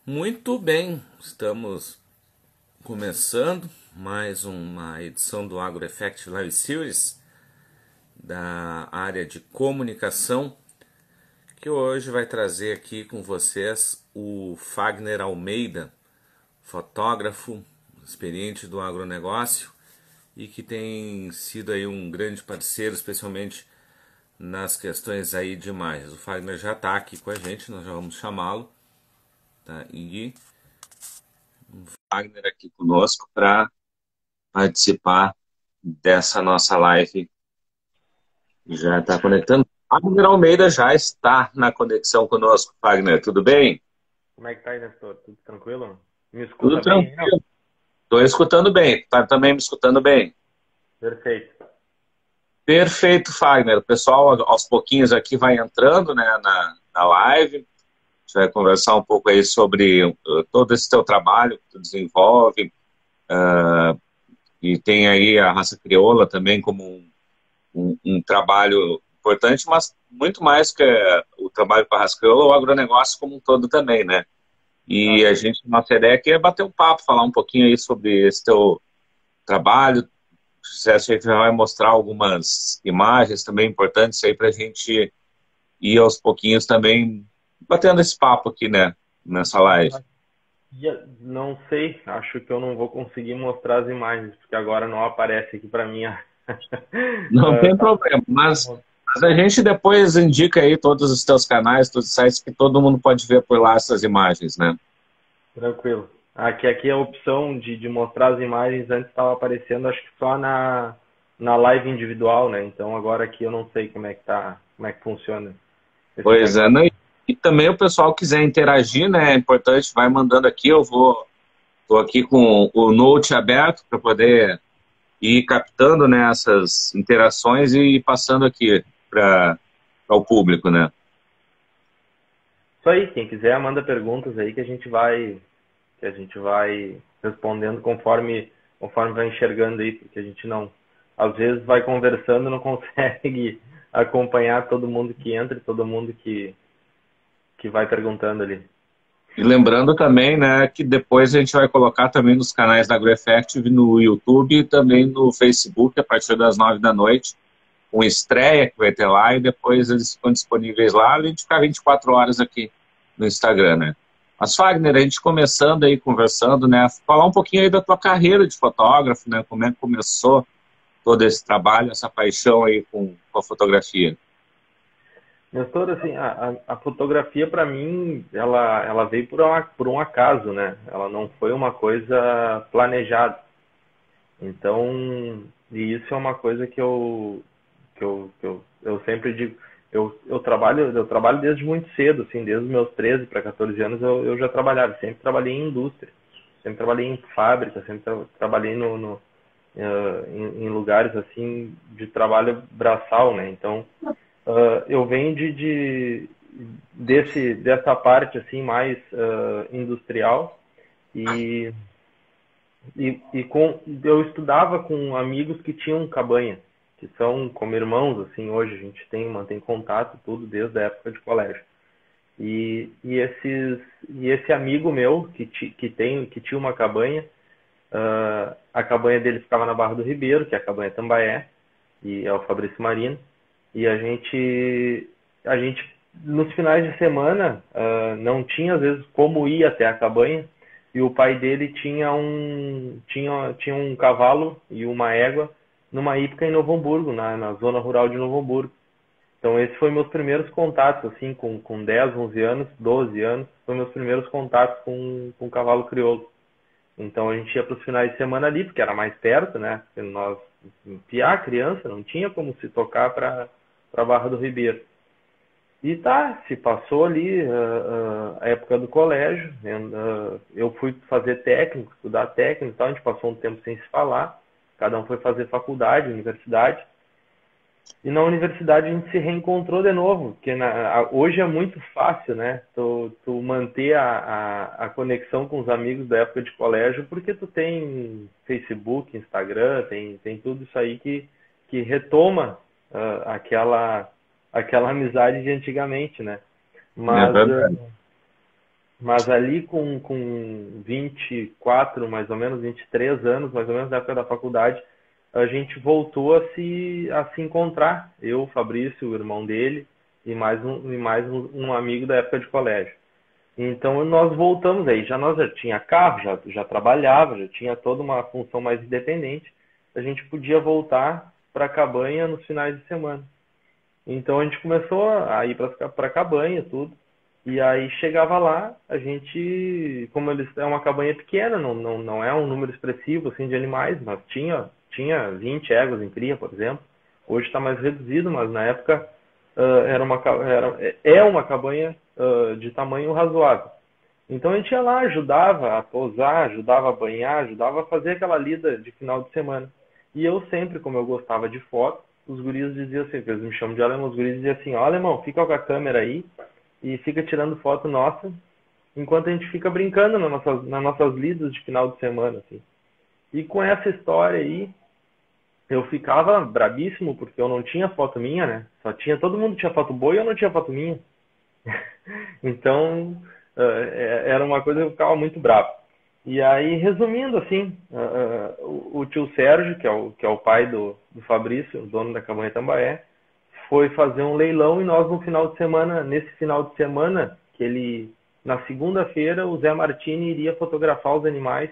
Muito bem, estamos começando mais uma edição do Agro Effect Live Series da área de comunicação, que hoje vai trazer aqui com vocês o Fagner Almeida, fotógrafo experiente do agronegócio e que tem sido aí um grande parceiro, especialmente nas questões aí de imagens. O Fagner já está aqui com a gente, nós já vamos chamá-lo, tá? E Fagner aqui conosco para participar dessa nossa live. Já está conectando. Fagner Almeida já está na conexão conosco. Fagner, tudo bem? Como é que tá aí, Nestor? Tudo tranquilo? Me Tudo escuta bem? Não. tranquilo. Estou escutando bem. Está também me escutando bem? Perfeito. Perfeito, Fagner. O pessoal, aos pouquinhos aqui, vai entrando, né, na live. A gente vai conversar um pouco aí sobre todo esse teu trabalho que tu desenvolve. E tem aí a raça crioula também como um trabalho importante, mas muito mais que o trabalho com a raça crioula, o agronegócio como um todo também, né? E Ah, a gente, nossa ideia aqui é bater um papo, falar um pouquinho aí sobre esse teu trabalho. Se a gente já vai mostrar algumas imagens também importantes aí para a gente ir aos pouquinhos também batendo esse papo aqui, né? Nessa live. não sei, acho que eu não vou conseguir mostrar as imagens, porque agora não aparece aqui para mim. Não tem Tá problema, mas a gente depois indica aí todos os teus canais, todos os sites que todo mundo pode ver por lá essas imagens, né? tranquilo. Aqui a opção de mostrar as imagens antes estava aparecendo, acho que só na live individual, né? Então agora aqui eu não sei como é que tá, como é que funciona esse Pois é, negócio. não, e também o pessoal quiser interagir, né? É importante, vai mandando aqui, tô aqui com o Note aberto para poder ir captando, né, essas interações e passando aqui para o público, né? Isso aí, quem quiser manda perguntas aí que a gente vai respondendo conforme vai enxergando aí, porque a gente não, às vezes vai conversando, não consegue acompanhar todo mundo que entra e todo mundo que vai perguntando ali. E lembrando também, né, que depois a gente vai colocar também nos canais da AgroEffective no YouTube e também no Facebook a partir das 9 da noite, com estreia que vai ter lá e depois eles ficam disponíveis lá, além de ficar 24 horas aqui no Instagram, né? Mas, Fagner, a gente começando aí, conversando, né, falar um pouquinho aí da tua carreira de fotógrafo, né, como é que começou todo esse trabalho, essa paixão aí com a fotografia. Nestor, assim, a fotografia para mim, ela veio por um acaso, né? Ela não foi uma coisa planejada. Então, e isso é uma coisa que eu sempre digo. Eu trabalho desde muito cedo, assim, desde os meus 13 para 14 anos eu já trabalhava. Sempre trabalhei em indústria, sempre trabalhei em fábrica, sempre trabalhei em lugares assim de trabalho braçal, né? Então, eu venho dessa parte assim mais industrial e eu estudava com amigos que tinham cabanha, que são como irmãos, assim, hoje a gente mantém contato, tudo, desde a época de colégio. E esse amigo meu, que tinha uma cabanha, a cabanha dele ficava na Barra do Ribeiro, que é a cabanha Tambaé, e é o Fabrício Marino, e a gente, nos finais de semana, não tinha, às vezes, como ir até a cabanha, e o pai dele tinha um cavalo e uma égua numa hípica em Novo Hamburgo, na zona rural de Novo Hamburgo. Então, esse foi meus primeiros contatos, assim, com 10, 11 anos, 12 anos, foi meus primeiros contatos com cavalo crioulo. Então, a gente ia para os finais de semana ali, porque era mais perto, né? Porque nós, piá, criança, não tinha como se tocar para Barra do Ribeiro. E tá, se passou ali a época do colégio, eu fui fazer técnico, estudar técnico e tal, a gente passou um tempo sem se falar, cada um foi fazer faculdade, universidade, e na universidade a gente se reencontrou de novo, porque hoje é muito fácil, né? Tu manter a conexão com os amigos da época de colégio, porque tu tem Facebook, Instagram, tem tudo isso aí que retoma aquela amizade de antigamente, né? É Mas, verdade. Mas ali com 24, mais ou menos, 23 anos, mais ou menos, na época da faculdade, a gente voltou a se encontrar. Eu, o Fabrício, o irmão dele, e mais um amigo da época de colégio. Então nós voltamos aí, nós já tinha carro, já trabalhava, já tinha toda uma função mais independente. A gente podia voltar para a cabanha nos finais de semana. Então a gente começou a ir para a cabanha, tudo. E aí chegava lá, a gente, como eles é uma cabanha pequena, não é um número expressivo assim de animais, mas tinha 20 éguas em cria, por exemplo. Hoje está mais reduzido, mas na época é uma cabanha de tamanho razoável. Então a gente ia lá, ajudava a pousar, ajudava a banhar, ajudava a fazer aquela lida de final de semana. E eu sempre, como eu gostava de foto, os guris diziam assim, porque eles me chamam de alemão, os guris diziam assim, ó, alemão, fica com a câmera aí e fica tirando foto nossa, enquanto a gente fica brincando nas nossas lidas de final de semana, assim. E com essa história aí, eu ficava brabíssimo, porque eu não tinha foto minha, né? Todo mundo tinha foto boa e eu não tinha foto minha. Então, era uma coisa que eu ficava muito bravo. E aí, resumindo assim, o tio Sérgio, que é o pai do Fabrício, o dono da cabanha Tambaé, foi fazer um leilão e nós nesse final de semana, na segunda-feira, o Zé Martini iria fotografar os animais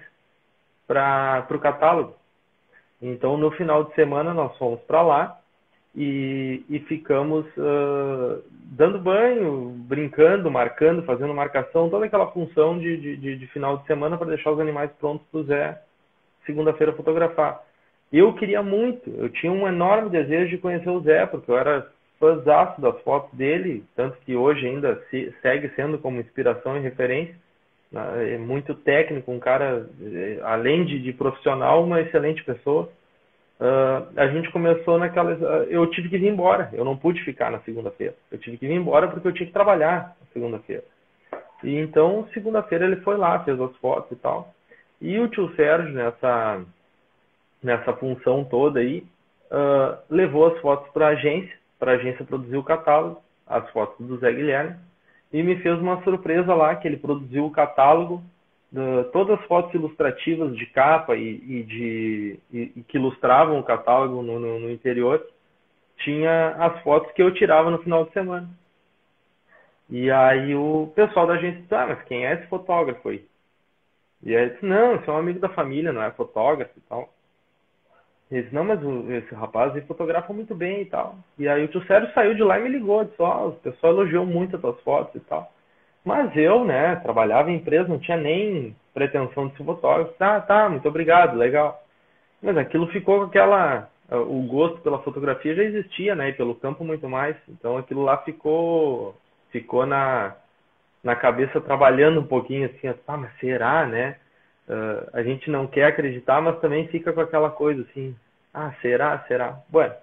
para o catálogo. Então, no final de semana, nós fomos para lá e ficamos dando banho, brincando, marcando, fazendo marcação, toda aquela função de final de semana para deixar os animais prontos para o Zé, segunda-feira, fotografar. Eu queria muito, eu tinha um enorme desejo de conhecer o Zé, porque eu era fãzaço das fotos dele, tanto que hoje ainda segue sendo como inspiração e referência. É muito técnico, um cara, além de profissional, uma excelente pessoa. A gente começou eu tive que vir embora, eu não pude ficar na segunda-feira. Eu tive que vir embora porque eu tinha que trabalhar na segunda-feira. E então, segunda-feira ele foi lá, fez as fotos e tal. E o tio Sérgio, nessa função toda aí, levou as fotos para a agência produzir o catálogo, as fotos do Zé Guilherme, e me fez uma surpresa lá, que ele produziu o catálogo, todas as fotos ilustrativas de capa e que ilustravam o catálogo no interior, tinha as fotos que eu tirava no final de semana. E aí o pessoal da agência disse, mas quem é esse fotógrafo aí? E aí eu disse, não, esse é um amigo da família, não é fotógrafo e tal. E ele disse, não, mas esse rapaz ele fotografa muito bem e tal. E aí o tio Sérgio saiu de lá e me ligou, disse, o pessoal elogiou muito as tuas fotos e tal. Mas eu, né, trabalhava em empresa, não tinha nem pretensão de ser fotógrafo. Tá, muito obrigado, legal. Mas aquilo ficou com o gosto pela fotografia já existia, né, e pelo campo muito mais. Então aquilo lá ficou na cabeça trabalhando um pouquinho assim, mas será, né? A gente não quer acreditar, mas também fica com aquela coisa assim, será? Bueno,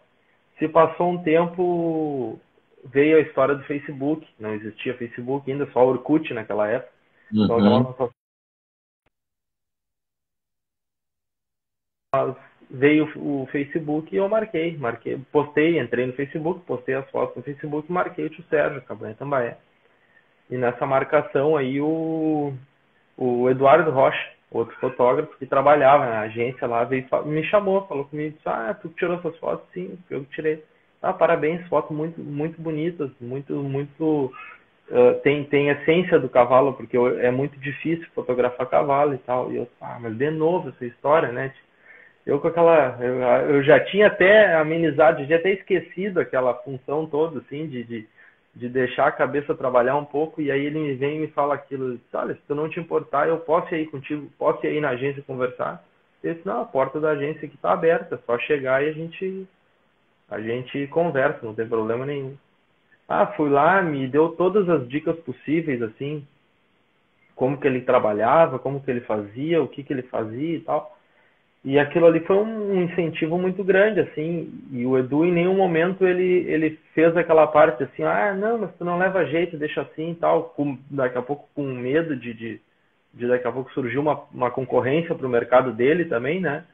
se passou um tempo, veio a história do Facebook, não existia Facebook ainda, só Orkut naquela época. Então veio o Facebook e eu marquei, entrei no Facebook, postei as fotos no Facebook e marquei o tio Sérgio, Cabanha Tambaé. E nessa marcação aí o Eduardo Rocha, outro fotógrafo que trabalhava na agência lá, me chamou, falou comigo, tu tirou essas fotos? Sim, eu tirei. Parabéns, fotos muito, muito bonitas, muito tem essência do cavalo, porque é muito difícil fotografar cavalo e tal. E eu, mas de novo essa história, né? Eu eu já tinha até amenizado, já até esquecido aquela função toda, assim, de deixar a cabeça trabalhar um pouco, e aí ele me vem e me fala aquilo, olha, se tu não te importar, eu posso ir aí contigo, posso ir aí na agência conversar? Eu disse, não, a porta da agência aqui tá aberta, é só chegar e a gente conversa, não tem problema nenhum. Fui lá, me deu todas as dicas possíveis, assim, como que ele trabalhava, como que ele fazia, o que ele fazia e tal. E aquilo ali foi um incentivo muito grande, assim, e o Edu em nenhum momento ele fez aquela parte assim, não, mas tu não leva jeito, deixa assim e tal, daqui a pouco com medo de daqui a pouco surgir uma concorrência para o mercado dele também, né?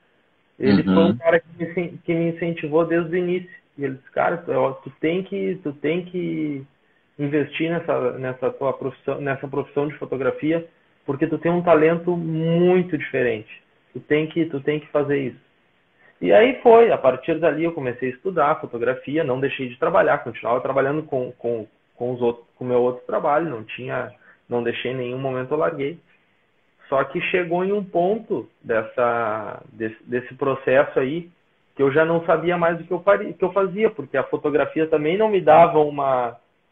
Ele foi um cara que me incentivou desde o início. E ele disse, cara, tu tem que investir nessa tua profissão, nessa profissão de fotografia, porque tu tem um talento muito diferente. Tu tem que fazer isso. E aí foi, a partir dali eu comecei a estudar fotografia, não deixei de trabalhar, continuava trabalhando com os outros, com o meu outro trabalho, não deixei em nenhum momento, eu larguei. Só que chegou em um ponto desse processo aí que eu já não sabia mais o que eu fazia, porque a fotografia também não me dava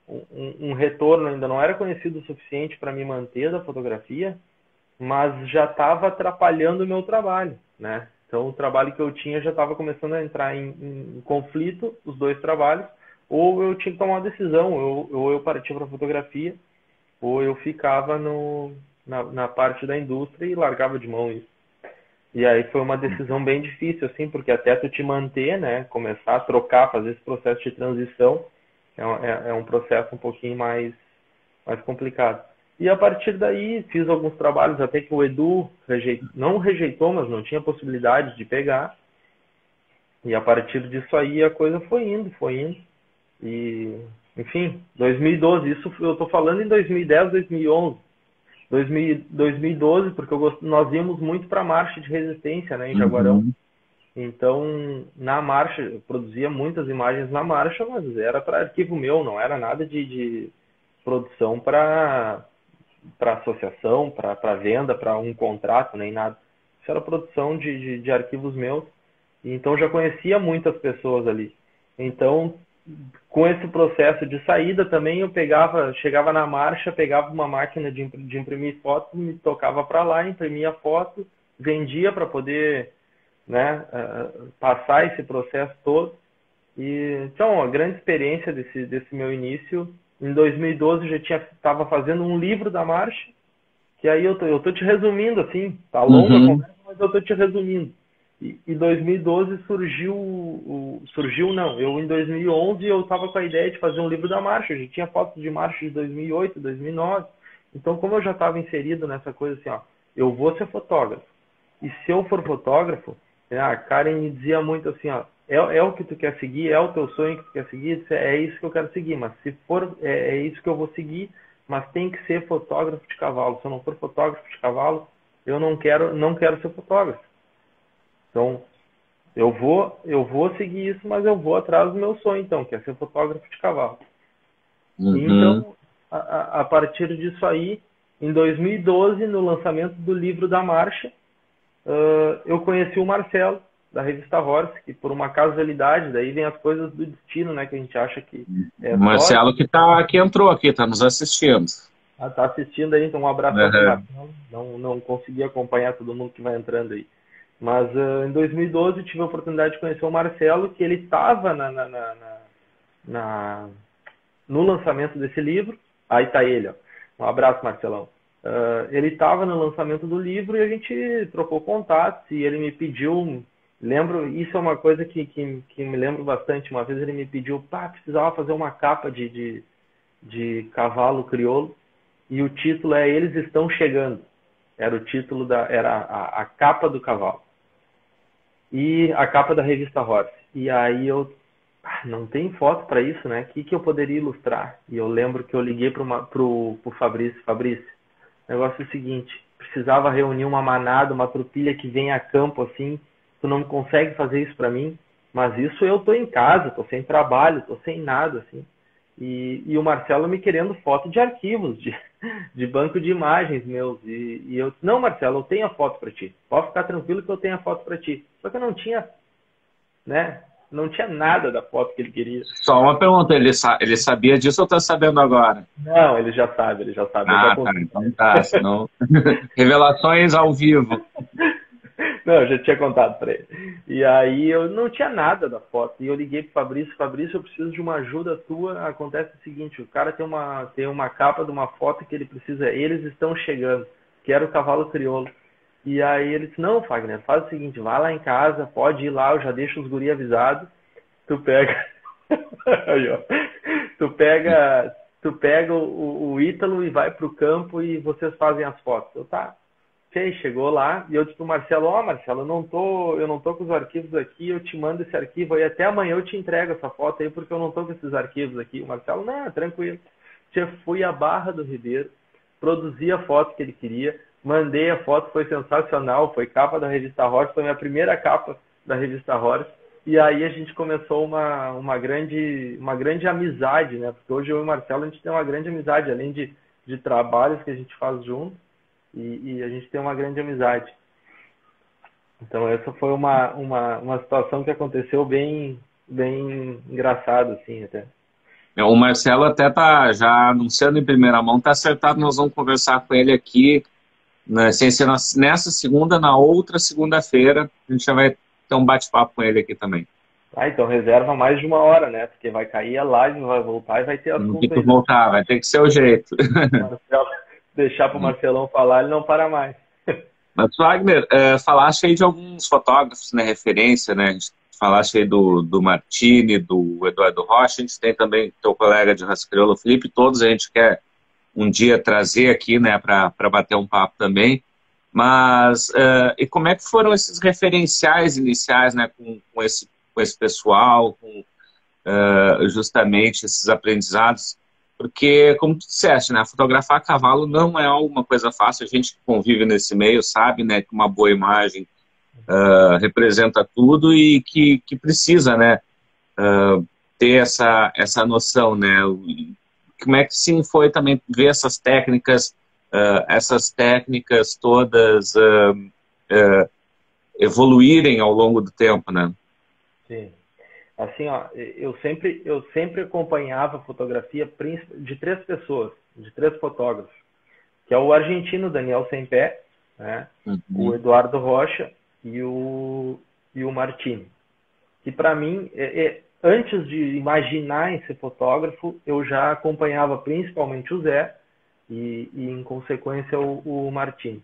um retorno, ainda não era conhecido o suficiente para me manter da fotografia, mas já estava atrapalhando o meu trabalho, né? Então o trabalho que eu tinha já estava começando a entrar em conflito, os dois trabalhos, ou eu tinha que tomar uma decisão, ou eu partia para a fotografia, ou eu ficava na parte da indústria e largava de mão isso. E aí foi uma decisão bem difícil, assim, porque até tu te manter, né, começar a trocar, fazer esse processo de transição, é um processo um pouquinho mais complicado. E a partir daí fiz alguns trabalhos até que o Edu não rejeitou, mas não tinha possibilidade de pegar. E a partir disso aí a coisa foi indo, foi indo. E, enfim, 2012, isso eu estou falando em 2010, 2011. 2012, porque nós íamos muito para a marcha de resistência, né, em Jaguarão. Uhum. Então, na marcha, eu produzia muitas imagens na marcha, mas era para arquivo meu, não era nada de produção para associação, para venda, para um contrato, nem nada. Isso era produção de arquivos meus. E então já conhecia muitas pessoas ali. Então, com esse processo de saída também, eu chegava na marcha, pegava uma máquina de imprimir foto, me tocava para lá, imprimia a foto, vendia para poder, né, passar esse processo todo. E então, a grande experiência desse meu início. Em 2012 eu já estava fazendo um livro da marcha, que aí eu tô te resumindo assim, tá longa a conversa, mas eu tô te resumindo. E em 2012 surgiu não, eu em 2011 eu estava com a ideia de fazer um livro da marcha, eu já tinha fotos de marcha de 2008, 2009, então como eu já estava inserido nessa coisa assim, ó, eu vou ser fotógrafo, e se eu for fotógrafo, a Karen me dizia muito assim, ó, é o que tu quer seguir, é o teu sonho que tu quer seguir, é isso que eu quero seguir, mas se for, é isso que eu vou seguir, mas tem que ser fotógrafo de cavalo, se eu não for fotógrafo de cavalo, eu não quero ser fotógrafo. Então, eu vou seguir isso, mas eu vou atrás do meu sonho, então, que é ser fotógrafo de cavalo. Uhum. Então, a partir disso aí, em 2012, no lançamento do livro da marcha, eu conheci o Marcelo, da revista Horse, que por uma casualidade, daí vem as coisas do destino, né, que a gente acha que é o Marcelo que entrou aqui, está nos assistindo. Tá assistindo aí, então um abraço para o Marcelo. Não consegui acompanhar todo mundo que vai entrando aí. Mas em 2012 tive a oportunidade de conhecer o Marcelo, que ele estava no lançamento desse livro. Aí tá ele, ó. Um abraço, Marcelão. Ele estava no lançamento do livro e a gente trocou contatos e ele me pediu, isso é uma coisa que me lembro bastante. Uma vez ele me pediu, precisava fazer uma capa de cavalo crioulo e o título é Eles Estão Chegando. Era o título era a capa do cavalo. E a capa da revista Horse. E aí eu não tem foto para isso, né? O que eu poderia ilustrar? E eu lembro que eu liguei pro Fabrício. Fabrício, o negócio é o seguinte, precisava reunir uma manada, uma tropilha que vem a campo assim, tu não consegue fazer isso para mim, mas isso eu tô em casa, tô sem trabalho, tô sem nada, assim. E o Marcelo me querendo foto de arquivos, de banco de imagens meus. E eu disse, não, Marcelo, eu tenho a foto para ti. Pode ficar tranquilo que eu tenho a foto para ti. Só que eu não tinha, né? Não tinha nada da foto que ele queria. Só uma pergunta, ele sabia disso ou está sabendo agora? Não, ele já sabe. Ah, tá, então tá, senão... Revelações ao vivo. Não, eu já tinha contado para ele. E aí eu não tinha nada da foto. E eu liguei pro Fabrício, eu preciso de uma ajuda tua. Acontece o seguinte, o cara tem uma capa de uma foto que ele precisa, Eles Estão Chegando, que era o cavalo crioulo. E aí ele disse, não, Fagner, faz o seguinte, vai lá em casa, pode ir lá, eu já deixo os guri avisados. Tu pega... aí, ó. Tu pega o Ítalo e vai pro campo e vocês fazem as fotos. Eu, tá. Chegou lá e eu disse pro Marcelo, Marcelo, eu não tô com os arquivos aqui, eu te mando esse arquivo aí, até amanhã eu te entrego essa foto aí, porque eu não tô com esses arquivos aqui. O Marcelo, não, tranquilo. fui à Barra do Ribeiro, produzi a foto que ele queria, mandei a foto, foi sensacional, foi capa da revista Horse, foi minha primeira capa da revista Horse, e aí a gente começou uma grande amizade, né? Porque hoje eu e o Marcelo, a gente tem uma grande amizade, além de trabalhos que a gente faz junto, e a gente tem uma grande amizade. Então essa foi uma situação que aconteceu bem engraçada, assim, até. O Marcelo até tá já anunciando em primeira mão, tá acertado, nós vamos conversar com ele aqui, né, sem ser nessa segunda, na outra segunda-feira, a gente já vai ter um bate-papo com ele aqui também. Então reserva mais de 1 hora, né? Porque vai cair a live, vai voltar e vai ter assunto. Não tem que voltar, vai ter que ser o jeito. Marcelo, deixar para o Marcelão falar, ele não para mais. Mas, Wagner, falaste aí de alguns fotógrafos, né, referência, né? A gente falaste aí do Martini, do Eduardo Rocha, a gente tem também teu colega de raça crioula, Felipe, todos a gente quer um dia trazer aqui, né, para bater um papo também. Mas, e como é que foram esses referenciais iniciais, né, com esse pessoal, com justamente esses aprendizados? Porque, como tu disseste, né, fotografar cavalo não é uma coisa fácil, a gente que convive nesse meio sabe, né, que uma boa imagem representa tudo e que precisa, né, ter essa noção, né? Como é que sim foi também ver essas técnicas todas evoluírem ao longo do tempo, né? Sim. Assim, ó, eu sempre acompanhava a fotografia de 3 pessoas, de 3 fotógrafos, que é o argentino Daniel Sempé, né? O Eduardo Rocha e o Martini. Que para mim, antes de imaginar em ser fotógrafo, eu já acompanhava principalmente o Zé e em consequência o Martini.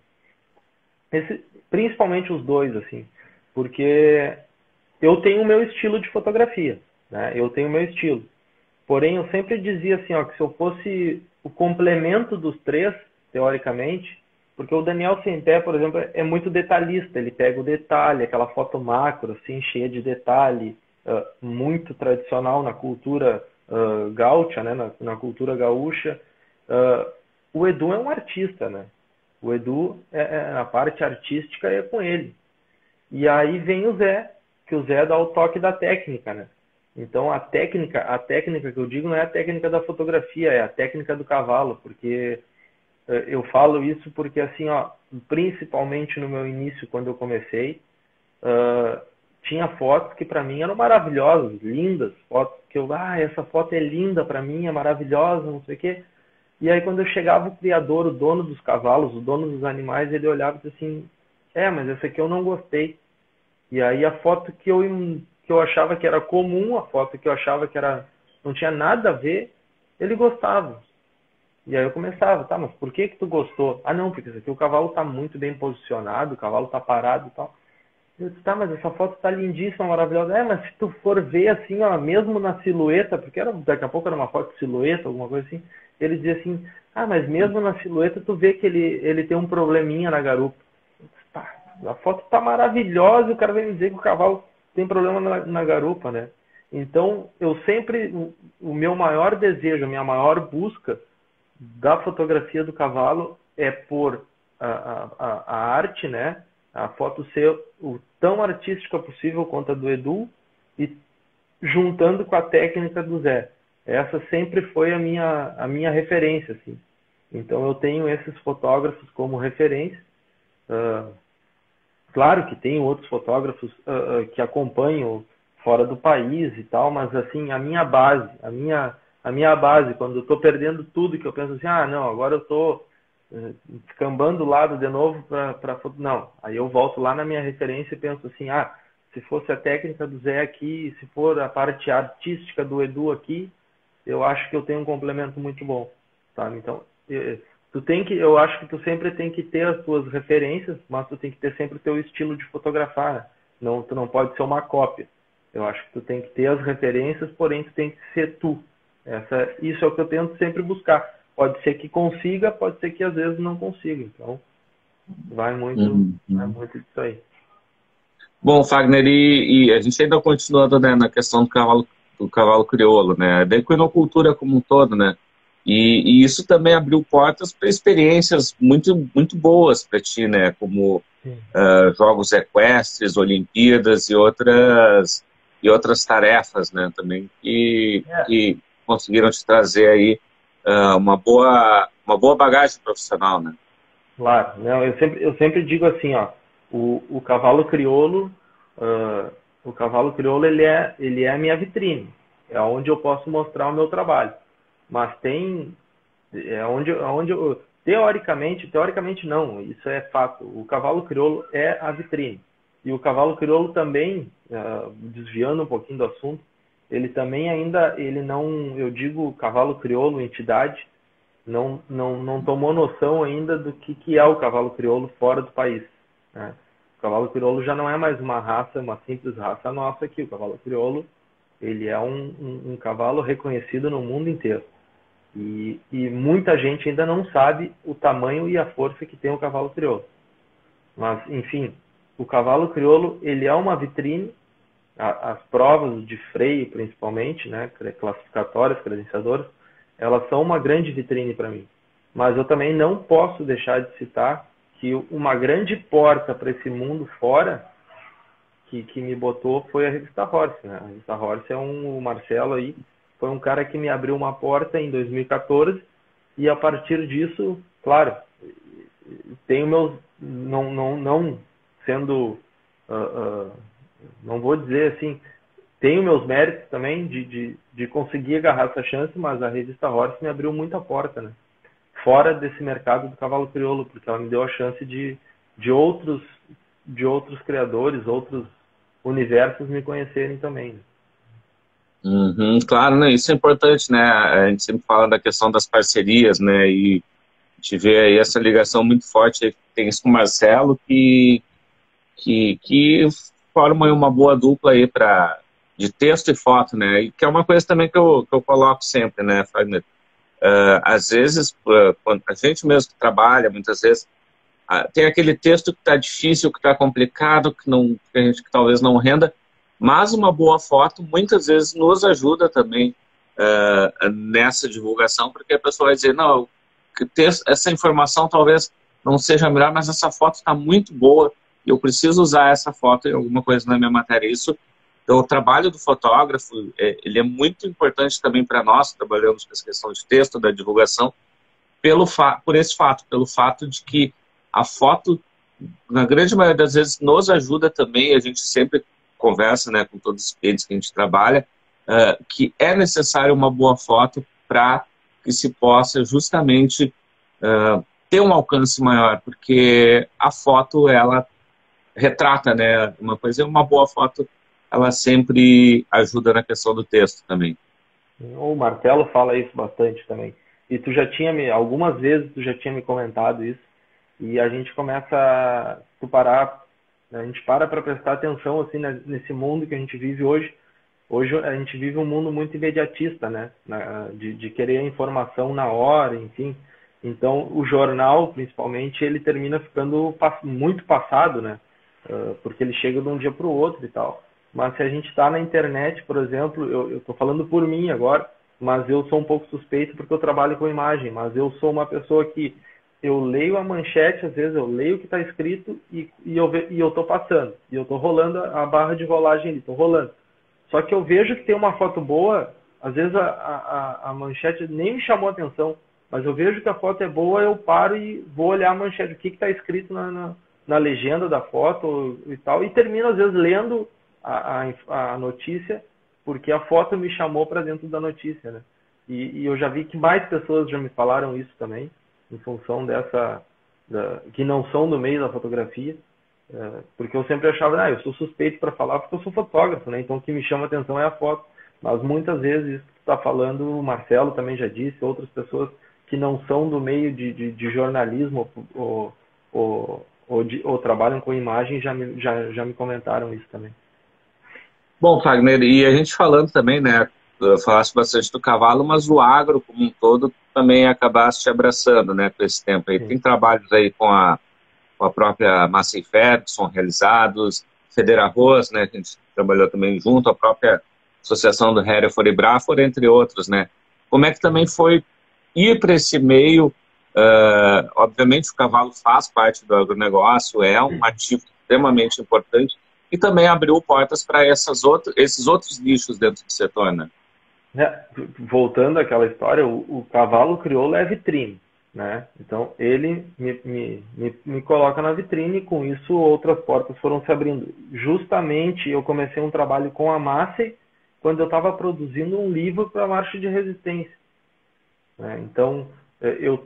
Principalmente os dois, assim, porque eu tenho o meu estilo de fotografia, né? Eu tenho o meu estilo. Porém, eu sempre dizia assim, ó, que se eu fosse o complemento dos 3, teoricamente, porque o Daniel Sempé, por exemplo, é muito detalhista, ele pega o detalhe, aquela foto macro, assim, cheia de detalhe, muito tradicional na cultura gaúcha, né? Na cultura gaúcha. O Edu é um artista, né? O Edu, a parte artística é com ele. E aí vem o Zé, que o Zé dá o toque da técnica, né? Então a técnica que eu digo não é a técnica da fotografia, é a técnica do cavalo, porque eu falo isso porque assim, ó, principalmente no meu início, quando eu comecei, tinha fotos que para mim eram maravilhosas, lindas, fotos que essa foto é linda para mim, é maravilhosa, não sei o quê. E aí quando eu chegava o criador, o dono dos cavalos, o dono dos animais, ele olhava e disse assim, mas essa aqui eu não gostei. E aí a foto que eu achava que era comum, a foto que eu achava que não tinha nada a ver, ele gostava. E aí eu começava, tá, mas por que tu gostou? Não, porque isso aqui o cavalo tá muito bem posicionado, o cavalo tá parado e tal. Eu disse, tá, mas essa foto tá lindíssima, maravilhosa. Mas se tu for ver assim, ó, mesmo na silhueta, porque daqui a pouco era uma foto de silhueta, alguma coisa assim, ele dizia assim, mas mesmo na silhueta tu vê que ele tem um probleminha na garupa. Eu disse, tá, a foto tá maravilhosa e o cara vem me dizer que o cavalo tem problema na garupa, né? Então, eu sempre, o meu maior desejo, a minha maior busca da fotografia do cavalo é por a arte, né? A foto ser o tão artística possível quanto a do Edu e juntando com a técnica do Zé. Essa sempre foi a minha referência, assim. Então eu tenho esses fotógrafos como referência. Claro que tem outros fotógrafos que acompanham fora do país e tal, mas assim, a minha base, quando eu estou perdendo tudo, que eu penso assim, não, agora eu estou descambando o lado de novo para foto. Não, aí eu volto lá na minha referência e penso assim, se fosse a técnica do Zé aqui, se for a parte artística do Edu aqui, eu acho que eu tenho um complemento muito bom, sabe? Então, eu acho que tu sempre tem que ter as tuas referências, mas tu tem que ter sempre o teu estilo de fotografar, né? Não, tu não pode ser uma cópia. Eu acho que tu tem que ter as referências, porém tu tem que ser tu. Isso é o que eu tento sempre buscar. Pode ser que consiga, pode ser que às vezes não consiga. Então, vai muito disso aí. Bom, Fagner, e a gente ainda continuando, né, na questão do cavalo crioulo, né? Da equinocultura como um todo, né? E isso também abriu portas para experiências muito boas para ti, né? Como jogos equestres, Olimpíadas e outras tarefas, né? Também que conseguiram te trazer aí uma boa bagagem profissional, né? Claro, não, eu sempre digo assim, ó, o cavalo crioulo, o cavalo crioulo ele é a minha vitrine, é onde eu posso mostrar o meu trabalho. Mas onde eu, teoricamente não, isso é fato. O cavalo crioulo é a vitrine. E o cavalo crioulo também, desviando um pouquinho do assunto, ele também ainda, ele não, eu digo cavalo crioulo, entidade, não tomou noção ainda do que é o cavalo crioulo fora do país, né? O cavalo crioulo já não é mais uma raça, uma simples raça nossa aqui. O cavalo crioulo, ele é um cavalo reconhecido no mundo inteiro. E muita gente ainda não sabe o tamanho e a força que tem o cavalo crioulo. Mas, enfim, o cavalo crioulo, ele é uma vitrine. As provas de freio, principalmente, né, classificatórias, credenciadoras, elas são uma grande vitrine para mim. Mas eu também não posso deixar de citar que uma grande porta para esse mundo fora que me botou foi a revista Horse, né? A revista Horse o Marcelo aí, foi um cara que me abriu uma porta em 2014 e a partir disso, claro, tenho meus, não sendo, não vou dizer assim, tenho meus méritos também de conseguir agarrar essa chance, mas a revista Horse me abriu muita porta, né? Fora desse mercado do cavalo crioulo, porque ela me deu a chance de outros criadores, outros universos me conhecerem também, né? Uhum, claro, né? Isso é importante, né? A gente sempre fala da questão das parcerias, né? E a gente vê aí essa ligação muito forte que tem isso com o Marcelo, que forma aí uma boa dupla aí de texto e foto, né? E que é uma coisa também que eu coloco sempre, né, Fagner? Às vezes, quando a gente mesmo que trabalha, muitas vezes, tem aquele texto que está difícil, que está complicado, que a gente que talvez não renda, mas uma boa foto muitas vezes nos ajuda também nessa divulgação, porque a pessoa vai dizer, não, essa informação talvez não seja melhor, mas essa foto está muito boa e eu preciso usar essa foto em alguma coisa na minha matéria. Então, o trabalho do fotógrafo, ele é muito importante também para nós, que trabalhamos com essa questão de texto, da divulgação, por esse fato, pelo fato de que a foto, na grande maioria das vezes, nos ajuda também. A gente sempre conversa, né, com todos os clientes que a gente trabalha, que é necessário uma boa foto para que se possa justamente ter um alcance maior, porque a foto, ela retrata, né, uma coisa, uma boa foto, ela sempre ajuda na questão do texto também. O Marcelo fala isso bastante também. E tu já tinha algumas vezes tu já tinha me comentado isso, e a gente começa a gente para prestar atenção assim nesse mundo que a gente vive hoje. Hoje a gente vive um mundo muito imediatista, né? De querer a informação na hora, enfim. Então o jornal, principalmente, ele termina ficando muito passado, né? Porque ele chega de um dia para o outro e tal. Mas se a gente está na internet, por exemplo, eu estou falando por mim agora, mas eu sou um pouco suspeito porque eu trabalho com imagem, mas eu sou uma pessoa que eu leio a manchete, às vezes eu leio o que está escrito e eu estou passando, e eu estou rolando a barra de rolagem ali, estou rolando. Só que eu vejo que tem uma foto boa, às vezes a manchete nem me chamou a atenção, mas eu vejo que a foto é boa, eu paro e vou olhar a manchete, o que está escrito na legenda da foto e tal, e termino às vezes lendo a notícia, porque a foto me chamou para dentro da notícia, né? E eu já vi que mais pessoas já me falaram isso também, em função que não são do meio da fotografia, porque eu sempre achava, eu sou suspeito para falar porque eu sou fotógrafo, né? Então o que me chama a atenção é a foto. Mas muitas vezes isso que tu está falando, o Marcelo também já disse, outras pessoas que não são do meio de jornalismo ou trabalham com imagem já me comentaram isso também. Bom, Fagner, e a gente falando também, né, falaste bastante do cavalo, mas o agro como um todo também acabaste abraçando, né, com esse tempo aí. Sim. Tem trabalhos aí com a própria Massey Ferguson realizados, Federarroz, né, que a gente trabalhou também junto, a própria Associação do Hereford e Braford, entre outros, né. Como é que também foi ir para esse meio. Obviamente o cavalo faz parte do agronegócio, é um ativo extremamente importante e também abriu portas para esses outros nichos dentro do setor, né? Voltando àquela história, o cavalo crioulo é vitrine, né? Então ele me coloca na vitrine e com isso outras portas foram se abrindo. Justamente eu comecei um trabalho com a Massey quando eu estava produzindo um livro para a Marcha de Resistência, né? Então eu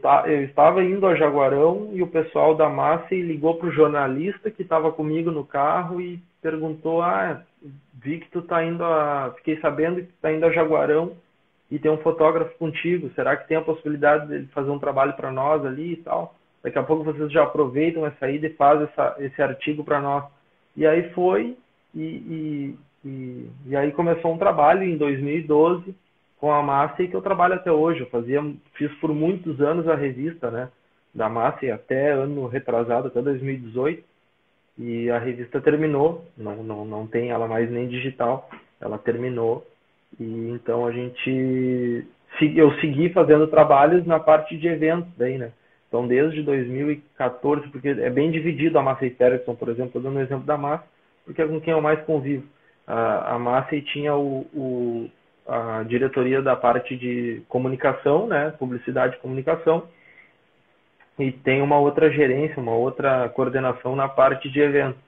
estava indo a Jaguarão e o pessoal da Massey ligou para o jornalista que estava comigo no carro e perguntou: vi que tu tá indo fiquei sabendo que tu tá indo a Jaguarão e tem um fotógrafo contigo, será que tem a possibilidade de fazer um trabalho para nós ali e tal? Daqui a pouco vocês já aproveitam essa ida e fazem esse artigo para nós. E aí foi, e aí começou um trabalho em 2012 com a Massey que eu trabalho até hoje. Fiz por muitos anos a revista, né, da Massey até ano retrasado, até 2018. E a revista terminou, não tem ela mais nem digital, ela terminou. E então eu segui fazendo trabalhos na parte de eventos daí, né? Então desde 2014, porque é bem dividido a Massey Ferguson, por exemplo, dando um exemplo da Massey, porque é com quem eu mais convivo. A Massey tinha a diretoria da parte de comunicação, né? Publicidade e comunicação, e tem uma outra gerência, uma outra coordenação na parte de eventos.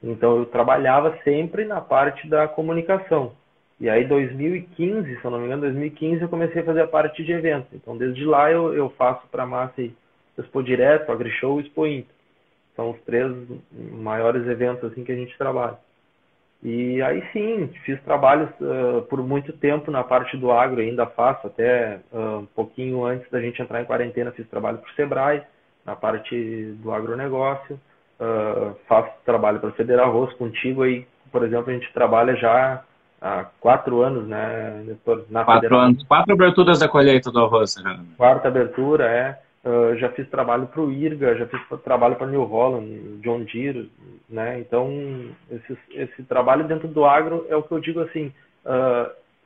Então eu trabalhava sempre na parte da comunicação. E aí 2015, se eu não me engano, 2015 eu comecei a fazer a parte de eventos. Então desde lá eu faço para a Massey Expo Direto, AgriShow e Expo Inter. São os 3 maiores eventos assim que a gente trabalha. E aí sim, fiz trabalhos por muito tempo na parte do agro, ainda faço, até um pouquinho antes da gente entrar em quarentena, fiz trabalho para o Sebrae, na parte do agronegócio, faço trabalho para o Federal Arroz, contigo aí, por exemplo, a gente trabalha já há 4 anos, né, Nestor? 4 anos, 4 aberturas da colheita do arroz. Né? 4ª abertura, já fiz trabalho para o IRGA, já fiz trabalho para New Holland, John Deere, né? Então, esse trabalho dentro do agro é o que eu digo assim,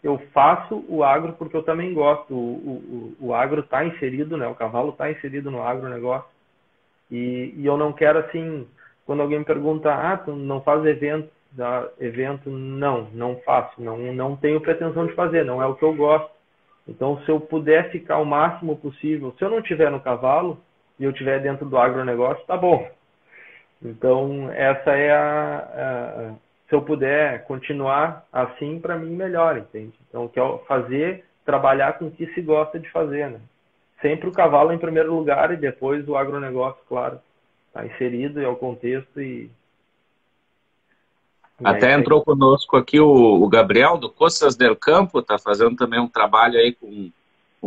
eu faço o agro porque eu também gosto, o agro está inserido, né? O cavalo está inserido no agronegócio, e eu não quero assim, quando alguém me pergunta, tu não faz evento, não faço, não tenho pretensão de fazer, não é o que eu gosto. Então, se eu puder ficar o máximo possível, se eu não estiver no cavalo e eu estiver dentro do agronegócio, tá bom. Então, essa é se eu puder continuar assim, para mim, melhor, entende? Então, que é trabalhar com o que se gosta de fazer, né? Sempre o cavalo em primeiro lugar e depois o agronegócio, claro, está inserido, é o contexto e até entrou conosco aqui o Gabriel, do Costas del Campo, está fazendo também um trabalho aí com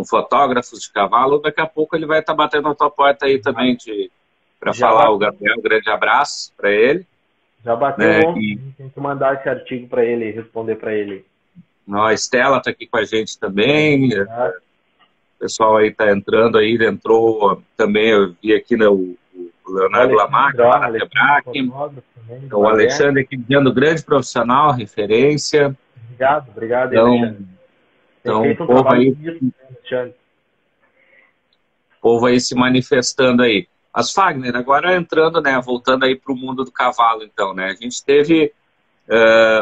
fotógrafos de cavalo. Daqui a pouco ele vai estar batendo na tua porta aí também para falar. O Gabriel, um grande abraço para ele. Já bateu ontem, tem que mandar esse artigo para ele e responder para ele. A Estela está aqui com a gente também. O pessoal aí está entrando aí, entrou também, eu vi aqui o Leonardo Lamar, o Alexandre aqui dizendo grande profissional, referência. Obrigado. Então o povo aí se manifestando aí. Mas Fagner, agora entrando, né, voltando aí para o mundo do cavalo, então, né, a gente teve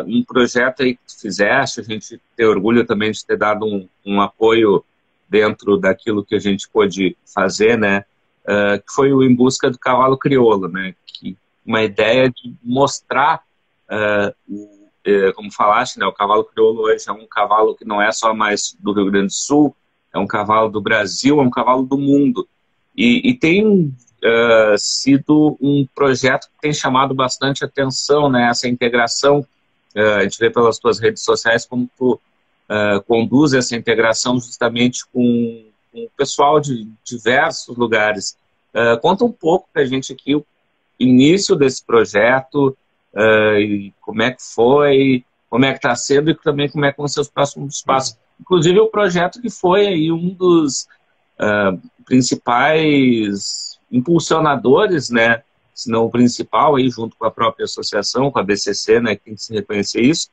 um projeto aí que tu fizeste, a gente tem orgulho também de ter dado um apoio dentro daquilo que a gente pôde fazer, né, que foi o Em Busca do Cavalo Crioulo, né, que uma ideia de mostrar, como falaste, né, o cavalo crioulo hoje é um cavalo que não é só mais do Rio Grande do Sul, é um cavalo do Brasil, é um cavalo do mundo. E tem sido um projeto que tem chamado bastante atenção, né, essa integração. A gente vê pelas tuas redes sociais como tu conduz essa integração justamente com o pessoal de diversos lugares. Conta um pouco para a gente aqui o início desse projeto, e como é que foi, como é que está sendo e também como é que vão ser os próximos passos. Inclusive o projeto que foi aí um dos principais impulsionadores, né, se não o principal, aí, junto com a própria associação, com a BCC, né, que tem que se reconhecer isso,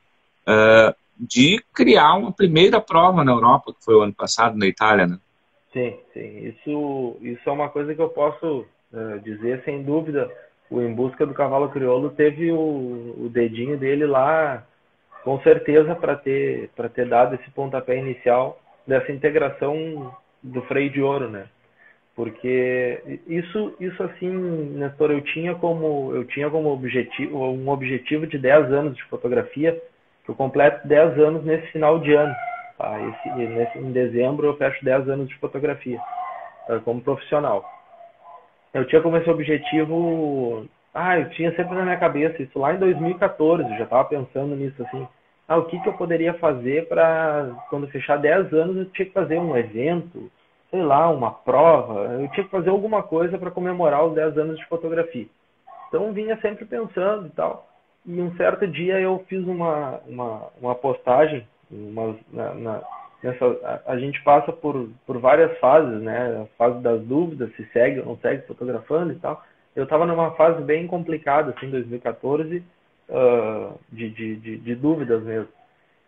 de criar uma primeira prova na Europa, que foi o ano passado, na Itália, né? Sim, sim. Isso é uma coisa que eu posso dizer sem dúvida. O Em Busca do Cavalo Crioulo teve o dedinho dele lá, com certeza, para ter dado esse pontapé inicial dessa integração do freio de ouro, né? Porque isso assim, Nestor, eu tinha como objetivo, um objetivo de 10 anos de fotografia, que eu completo 10 anos nesse final de ano. Tá? Em dezembro eu fecho 10 anos de fotografia, como profissional. Eu tinha como esse objetivo, eu tinha sempre na minha cabeça, isso lá em 2014, eu já estava pensando nisso assim, o que eu poderia fazer para, quando fechar 10 anos, eu tinha que fazer um evento, sei lá, uma prova, eu tinha que fazer alguma coisa para comemorar os 10 anos de fotografia. Então eu vinha sempre pensando e tal. E um certo dia eu fiz uma postagem, a gente passa por várias fases, né? A fase das dúvidas, se segue ou não segue fotografando e tal. Eu estava numa fase bem complicada, assim, em 2014, de dúvidas mesmo.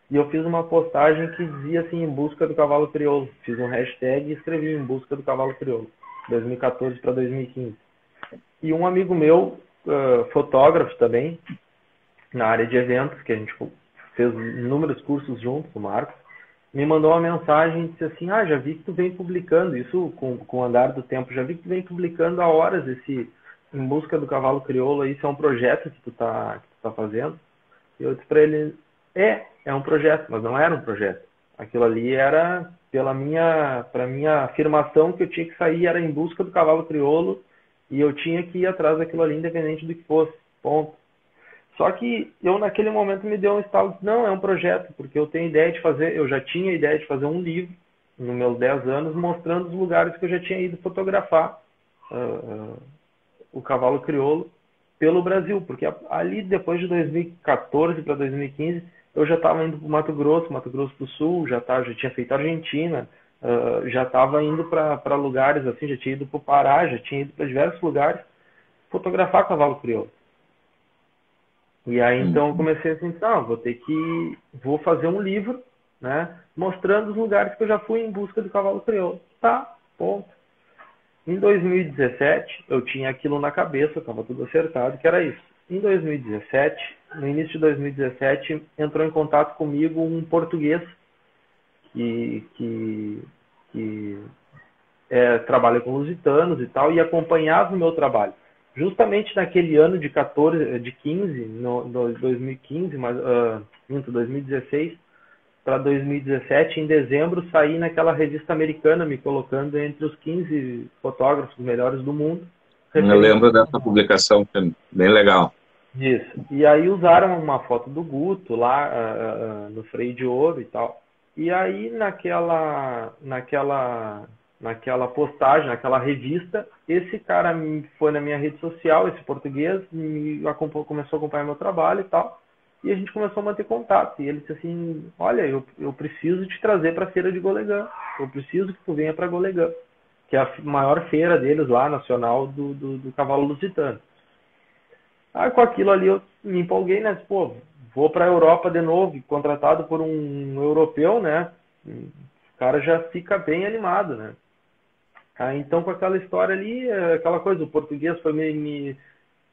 E eu fiz uma postagem que dizia assim, em busca do cavalo crioulo. Fiz um hashtag e escrevi em busca do cavalo crioulo, 2014 para 2015. E um amigo meu, fotógrafo também, na área de eventos, que a gente fez inúmeros cursos juntos, o Marcos, me mandou uma mensagem e disse assim, já vi que tu vem publicando, isso com o andar do tempo, já vi que tu vem publicando há horas esse Em Busca do Cavalo Crioulo, isso é um projeto que tu tá fazendo? E eu disse para ele, é um projeto, mas não era um projeto. Aquilo ali era para minha afirmação que eu tinha que sair, era em busca do cavalo crioulo, e eu tinha que ir atrás daquilo ali, independente do que fosse. Ponto. Só que eu naquele momento me deu um estalo, não, é um projeto, porque eu já tinha a ideia de fazer um livro, nos meus 10 anos, mostrando os lugares que eu já tinha ido fotografar o cavalo crioulo pelo Brasil, porque ali depois de 2014 para 2015 eu já estava indo para o Mato Grosso do Sul, já tinha feito Argentina, já estava indo para lugares assim, já tinha ido para o Pará, já tinha ido para diversos lugares fotografar cavalo crioulo. E aí então eu comecei assim, vou fazer um livro, né, mostrando os lugares que eu já fui em busca do cavalo crioulo. Tá, ponto. Em 2017, eu tinha aquilo na cabeça, estava tudo acertado, que era isso. Em 2017, no início de 2017, entrou em contato comigo um português que trabalha com lusitanos e tal, e acompanhava o meu trabalho. Justamente naquele ano de 15, no 2015, 2016, para 2017, em dezembro, saí naquela revista americana, me colocando entre os 15 fotógrafos melhores do mundo. Eu lembro dessa publicação, que é bem legal. Isso. E aí usaram uma foto do Guto lá no freio de ouro e tal. E aí naquela postagem, naquela revista, esse cara foi na minha rede social, esse português, começou a acompanhar meu trabalho e tal. E a gente começou a manter contato. E ele disse assim, olha, eu preciso te trazer para a feira de Golegã. Eu preciso que tu venha para Golegã, que é a maior feira deles lá, nacional, do cavalo lusitano. Aí com aquilo ali eu me empolguei, né? Pô, vou para a Europa de novo, contratado por um europeu, né? O cara já fica bem animado, né? Aí então com aquela história ali, aquela coisa, o português foi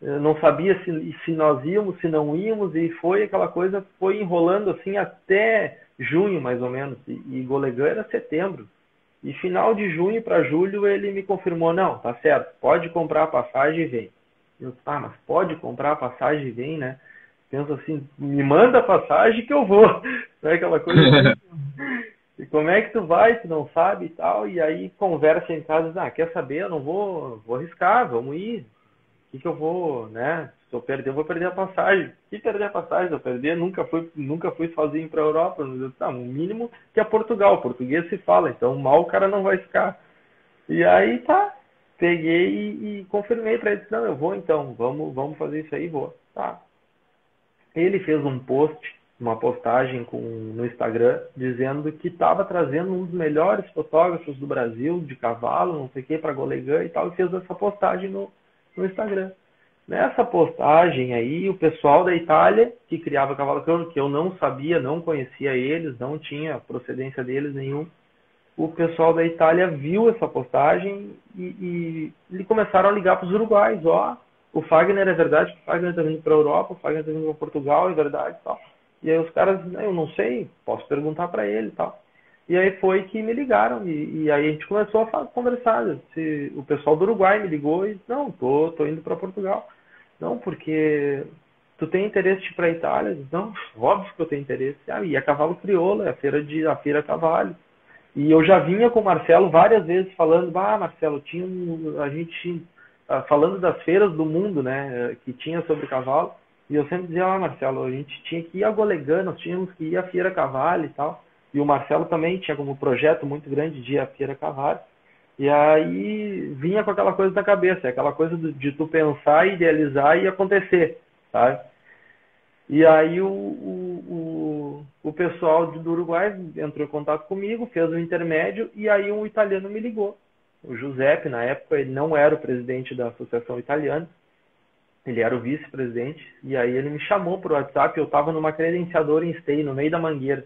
não sabia se nós íamos, se não íamos, e foi aquela coisa, foi enrolando assim até junho, mais ou menos, e Golegã era setembro. E final de junho para julho ele me confirmou, não, tá certo, pode comprar a passagem e vem. Eu, mas pode comprar a passagem e vem, né? Penso assim, me manda a passagem que eu vou. Não é aquela coisa assim, e como é que tu vai, tu não sabe e tal, e aí conversa em casa, quer saber, eu não vou arriscar, vamos ir. O que eu vou, né? Se eu perder, eu vou perder a passagem. Se perder a passagem, eu perder, nunca fui sozinho para a Europa. O mínimo que é Portugal. O português se fala, então mal o cara não vai ficar. E aí tá, peguei e confirmei para ele, não, eu vou então, vamos fazer isso aí, vou. Tá. Ele fez uma postagem no Instagram, dizendo que estava trazendo um dos melhores fotógrafos do Brasil, de cavalo, não sei o que, para Golegã e tal, e fez essa postagem no Instagram. Nessa postagem aí, o pessoal da Itália, que criava cavalo crioulo, que eu não sabia, não conhecia eles, não tinha procedência deles nenhum, o pessoal da Itália viu essa postagem e começaram a ligar para os uruguaios, ó, o Fagner é verdade que o Fagner está vindo para a Europa, o Fagner está vindo para Portugal, é verdade e tal. E aí os caras, eu não sei, posso perguntar para ele e tal. E aí foi que me ligaram e aí a gente começou a conversar. O pessoal do Uruguai me ligou e não, tô indo para Portugal. Não, porque tu tem interesse de ir para a Itália? Não, óbvio que eu tenho interesse. Ah, e a Cavalo Crioulo, é a feira Cavalho. E eu já vinha com o Marcelo várias vezes falando, Marcelo, a gente falando das feiras do mundo, né, que tinha sobre cavalo. E eu sempre dizia, Marcelo, a gente tinha que ir a Golegã, nós tínhamos que ir à Feira Cavalho e tal. E o Marcelo também tinha como projeto muito grande de ir à Feira Cavalho. E aí vinha com aquela coisa na cabeça, aquela coisa de tu pensar, idealizar e acontecer, sabe? E aí o pessoal do Uruguai entrou em contato comigo, fez um intermédio, e aí um italiano me ligou. O Giuseppe, na época, ele não era o presidente da Associação Italiana, ele era o vice-presidente, e aí ele me chamou por WhatsApp, eu estava numa credenciadora em Esteio, no meio da mangueira,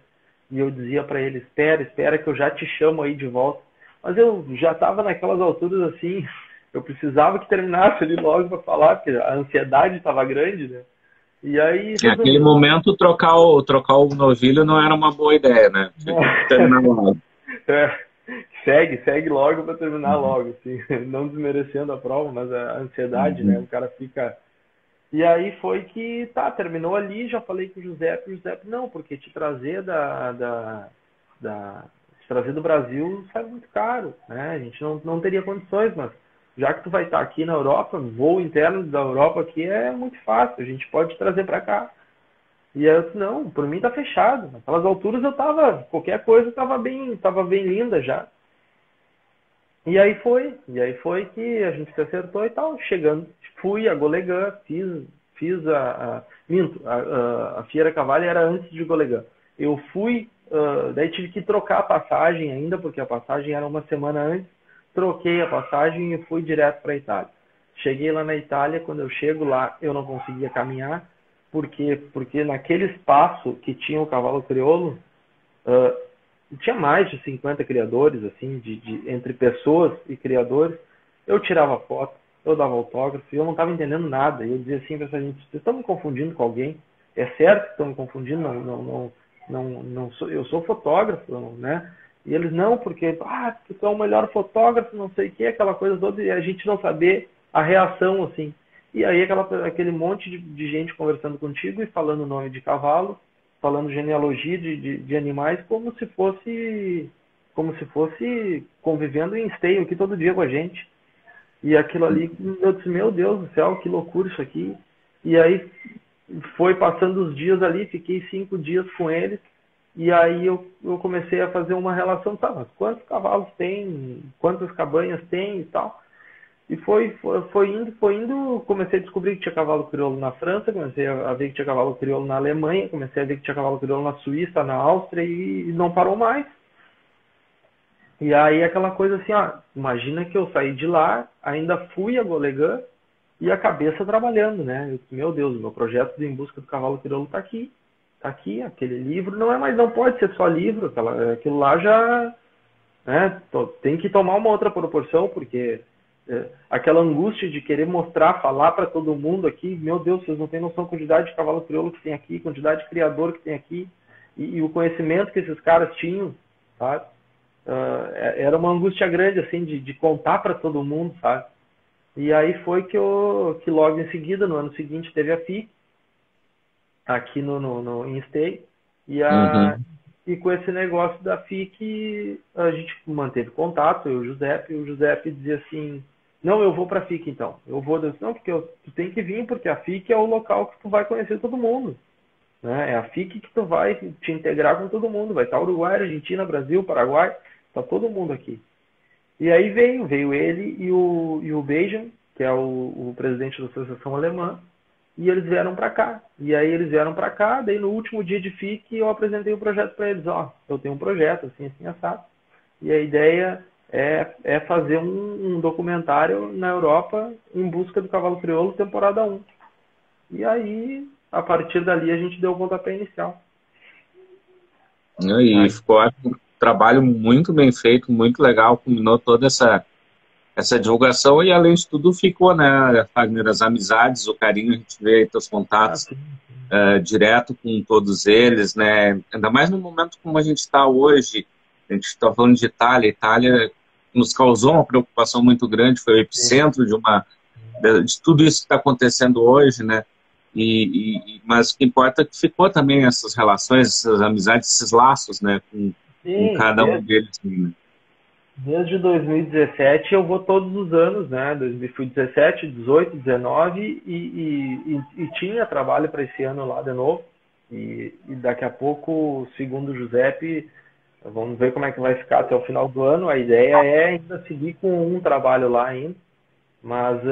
e eu dizia para ele, espera que eu já te chamo aí de volta. Mas eu já estava naquelas alturas assim, eu precisava que terminasse ali logo para falar, porque a ansiedade estava grande, né? E aí... Naquele momento, trocar o novilho não era uma boa ideia, né? Terminar logo. Segue logo para terminar logo, assim, não desmerecendo a prova, mas a ansiedade, né? O cara fica... E aí foi que, terminou ali, já falei com o Giuseppe, não, porque te trazer te trazer do Brasil sai muito caro, né? A gente não teria condições, mas já que tu vai estar aqui na Europa, voo interno da Europa aqui é muito fácil, a gente pode trazer para cá. E aí eu disse, não, por mim tá fechado. Naquelas alturas qualquer coisa tava bem linda já. E aí foi que a gente se acertou e tal, chegando, fui a Golegã, fiz a Feira Cavalho era antes de Golegã. Eu fui, daí tive que trocar a passagem ainda, porque a passagem era uma semana antes, troquei a passagem e fui direto para a Itália. Cheguei lá na Itália, quando eu chego lá, eu não conseguia caminhar, porque naquele espaço que tinha o Cavalo Crioulo, tinha mais de 50 criadores, assim, entre pessoas e criadores. Eu tirava foto, eu dava autógrafo, e eu não estava entendendo nada. Eu dizia assim para essa gente, vocês estão me confundindo com alguém? É certo que estão me confundindo? Eu sou fotógrafo, né? E eles, não, porque tu é o melhor fotógrafo, não sei o que, aquela coisa toda, e a gente não saber a reação, assim. E aí aquele monte de gente conversando contigo e falando o nome de cavalo, falando genealogia de animais como se fosse convivendo em esteio aqui todo dia com a gente. E aquilo ali, eu disse, meu Deus do céu, que loucura isso aqui. E aí foi passando os dias ali, fiquei 5 dias com eles, e aí eu comecei a fazer uma relação, mas quantos cavalos tem, quantas cabanhas tem e tal. E foi indo, comecei a descobrir que tinha cavalo crioulo na França, comecei a ver que tinha cavalo crioulo na Alemanha, comecei a ver que tinha cavalo crioulo na Suíça, na Áustria, e não parou mais. E aí aquela coisa assim, imagina que eu saí de lá, ainda fui a Golegã, e a cabeça trabalhando, né? Eu disse, meu Deus, o meu projeto de Em Busca do Cavalo Crioulo está aqui, aquele livro, não pode ser só livro, aquilo lá já, né, tem que tomar uma outra proporção, porque aquela angústia de querer mostrar, falar para todo mundo aqui, meu Deus, vocês não têm noção da quantidade de cavalo crioulo que tem aqui, quantidade de criador que tem aqui, e o conhecimento que esses caras tinham, sabe? Era uma angústia grande, assim, de contar para todo mundo, sabe? E aí foi que logo em seguida, no ano seguinte, teve a FIC, aqui em Esteio, e com esse negócio da FIC, a gente manteve contato, eu e o Giuseppe dizia assim, não, eu vou para a FIC então, não, porque tu tem que vir, porque a FIC é o local que tu vai conhecer todo mundo, né? É a FIC que tu vai te integrar com todo mundo, vai estar Uruguai, Argentina, Brasil, Paraguai, tá todo mundo aqui. E aí veio ele e o Benjamin, que é o presidente da Associação Alemã, e eles vieram para cá. E aí eles vieram para cá, daí no último dia de FIC eu apresentei o projeto para eles. Eu tenho um projeto, assim, assado. E a ideia é fazer um documentário na Europa em busca do cavalo crioulo, temporada 1. E aí, a partir dali, a gente deu o pontapé inicial. E ficou trabalho muito bem feito, muito legal, combinou toda essa divulgação e, além de tudo, ficou, né, Fagner, as amizades, o carinho, a gente vê aí teus contatos direto com todos eles, né, ainda mais no momento como a gente está hoje, a gente está falando de Itália, Itália nos causou uma preocupação muito grande, foi o epicentro de tudo isso que está acontecendo hoje, né, mas o que importa é que ficou também essas relações, essas amizades, esses laços, né, com cada um deles, né. Desde 2017 eu vou todos os anos, né? Fui 17, 18, 19 e tinha trabalho para esse ano lá de novo. E daqui a pouco, segundo o Giuseppe, vamos ver como é que vai ficar até o final do ano. A ideia é ainda seguir com um trabalho lá ainda, mas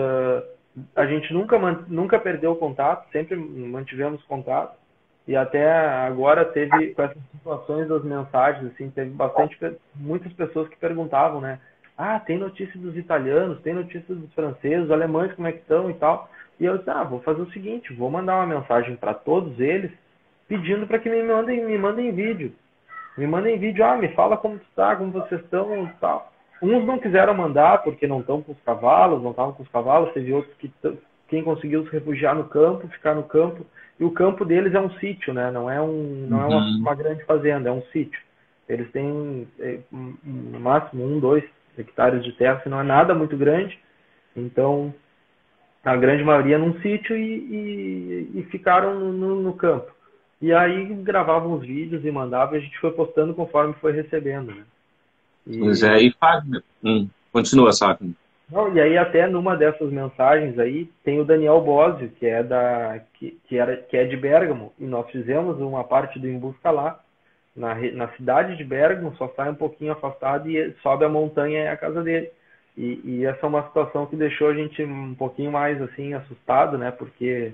a gente nunca perdeu o contato, sempre mantivemos contato. E até agora teve, com essas situações das mensagens, assim, teve muitas pessoas que perguntavam, né? Ah, tem notícia dos italianos, tem notícia dos franceses, os alemães, como é que estão e tal. E eu disse, vou fazer o seguinte, vou mandar uma mensagem para todos eles, pedindo para que me mandem vídeo. Me mandem vídeo, me fala como tu tá, como vocês estão e tal. Uns não quiseram mandar porque não estão com os cavalos, não estavam com os cavalos, teve outros que quem conseguiu se refugiar no campo, ficar no campo. E o campo deles é um sítio, né? Não é uma grande fazenda, é um sítio. Eles têm no máximo 1, 2 hectares de terra, que não é nada muito grande. Então, a grande maioria num sítio e ficaram no campo. E aí gravavam os vídeos e mandavam, e a gente foi postando conforme foi recebendo, né? Pois é, e Fagner, continua, Fagner. Não, e aí até numa dessas mensagens aí tem o Daniel Bosio, que é de Bérgamo, e nós fizemos uma parte do Em Busca lá, na cidade de Bérgamo, só sai um pouquinho afastado e sobe a montanha e é a casa dele. E essa é uma situação que deixou a gente um pouquinho mais assim assustado, né? Porque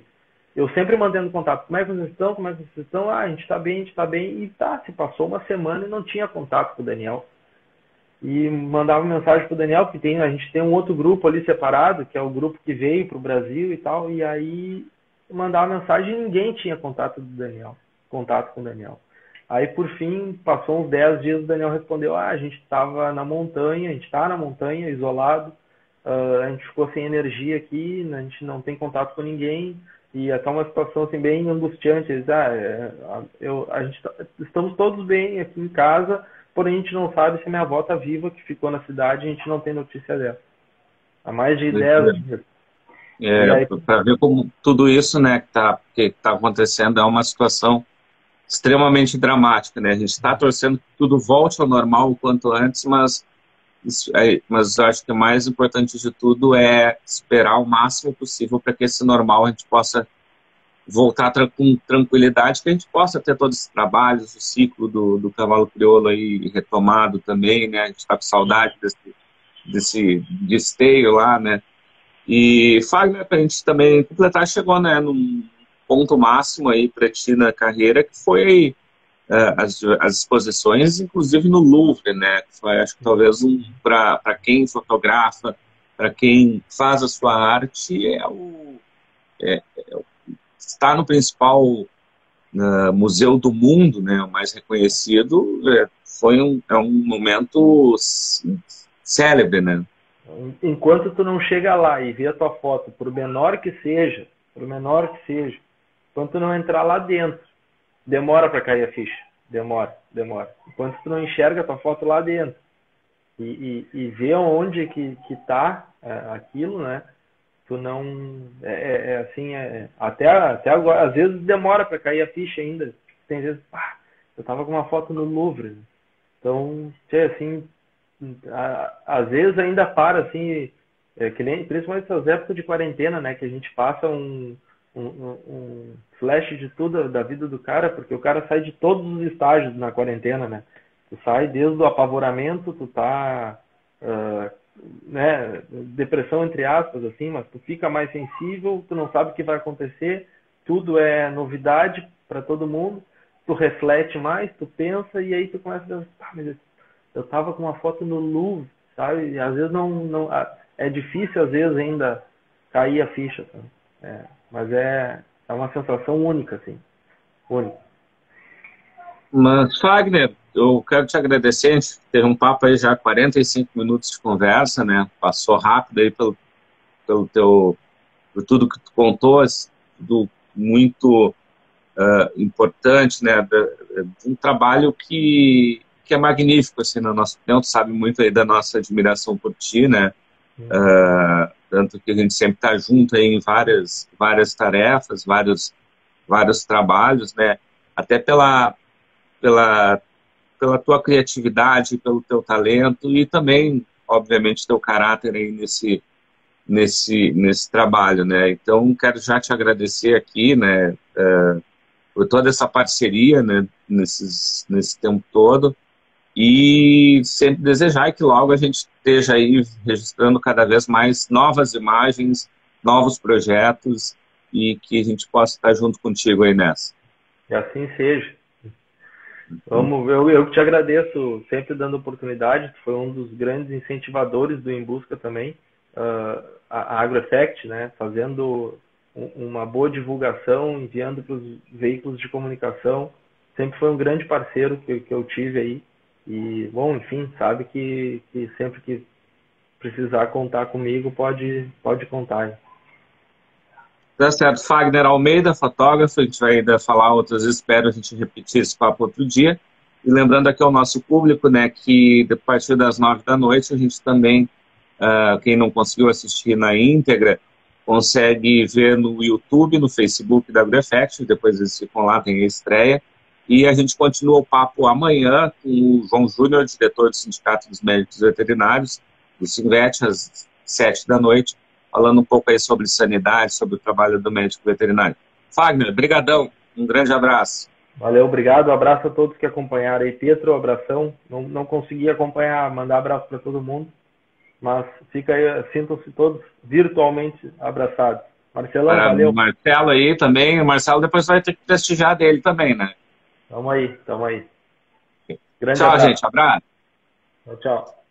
eu sempre mantendo contato, como é que vocês estão? Como é que vocês estão? A gente tá bem, e se passou uma semana e não tinha contato com o Daniel. E mandava mensagem pro Daniel, porque a gente tem um outro grupo ali separado, que é o grupo que veio pro Brasil e tal, e aí mandava mensagem e ninguém tinha contato com o Daniel. Aí, por fim, passou uns 10 dias, o Daniel respondeu, a gente estava na montanha, a gente está na montanha, isolado, a gente ficou sem energia aqui, a gente não tem contato com ninguém, e até uma situação assim, bem angustiante. Eles, estamos todos bem aqui em casa, porém a gente não sabe se a minha avó está viva, que ficou na cidade, a gente não tem notícia dela. Há mais de 10 dias. Para ver como tudo isso, né, que tá acontecendo é uma situação extremamente dramática, né? A gente está torcendo que tudo volte ao normal o quanto antes, mas acho que o mais importante de tudo é esperar o máximo possível para que esse normal a gente possa voltar com tranquilidade, que a gente possa ter todos esses trabalhos, o ciclo do cavalo crioulo aí retomado também, né? A gente está com saudade desse esteio lá, né? E Fagner, para a gente também completar, chegou, né, num ponto máximo aí para ti na carreira, que foi as exposições, inclusive no Louvre, né? Foi, acho que talvez para quem fotografa, para quem faz a sua arte, está no principal museu do mundo, né? O mais reconhecido, foi um momento célebre, né? Enquanto tu não chega lá e vê a tua foto, por menor que seja, enquanto tu não entrar lá dentro, demora para cair a ficha, demora. Enquanto tu não enxerga a tua foto lá dentro e vê onde que tá aquilo, né? Tu não assim, até agora, às vezes demora para cair a ficha ainda. Tem vezes, eu tava com uma foto no Louvre, então, assim, às vezes ainda para assim, que nem, principalmente essas épocas de quarentena, né, que a gente passa um flash de tudo da vida do cara, porque o cara sai de todos os estágios na quarentena, né? Tu sai desde o apavoramento, tu tá né, depressão entre aspas, assim, mas tu fica mais sensível, tu não sabe o que vai acontecer, tudo é novidade para todo mundo, tu reflete mais, tu pensa e aí tu começa a pensar, mas eu tava com uma foto no Louvre, sabe? E às vezes não é difícil às vezes ainda cair a ficha, sabe? Mas é uma sensação única, assim, única. Mas, Fagner, eu quero te agradecer, a gente teve um papo aí já 45 minutos de conversa, né? Passou rápido aí por tudo que tu contou, tudo muito importante, né? Um trabalho que é magnífico, assim, na nossa opinião. Tu sabe muito aí da nossa admiração por ti, né? Tanto que a gente sempre está junto aí em várias tarefas, vários trabalhos, né? Até pela tua criatividade, pelo teu talento e também, obviamente, teu caráter aí nesse trabalho, né? Então, quero já te agradecer aqui, né? Por toda essa parceria, né? Nesse tempo todo. E sempre desejar que logo a gente esteja aí registrando cada vez mais novas imagens, novos projetos e que a gente possa estar junto contigo aí nessa. E assim seja. Eu que te agradeço, sempre dando oportunidade. Tu foi um dos grandes incentivadores do Em Busca também, a AgroEffect, né? Fazendo uma boa divulgação, enviando para os veículos de comunicação. Sempre foi um grande parceiro que eu tive aí. E, bom, enfim, sabe que sempre que precisar contar comigo, pode contar. Tá certo. Fagner Almeida, fotógrafo, a gente vai ainda falar outras vezes, espero a gente repetir esse papo outro dia. E lembrando aqui ao nosso público, né, que a partir das 9 da noite a gente também, quem não conseguiu assistir na íntegra, consegue ver no YouTube, no Facebook da AgroEffect, depois eles ficam lá, tem a estreia. E a gente continua o papo amanhã com o João Júnior, diretor do Sindicato dos Médicos Veterinários, do Sinvet, às 7 da noite, falando um pouco aí sobre sanidade, sobre o trabalho do médico veterinário. Fagner, brigadão, um grande abraço. Valeu, obrigado, um abraço a todos que acompanharam aí. Pietro, um abração, não consegui acompanhar, mandar abraço para todo mundo, mas fica aí, sintam-se todos virtualmente abraçados. Marcelão, valeu. O Marcelo aí também, o Marcelo depois vai ter que prestigiar dele também, né? Tamo aí. Grande abraço. Tchau, gente, abraço. Tchau.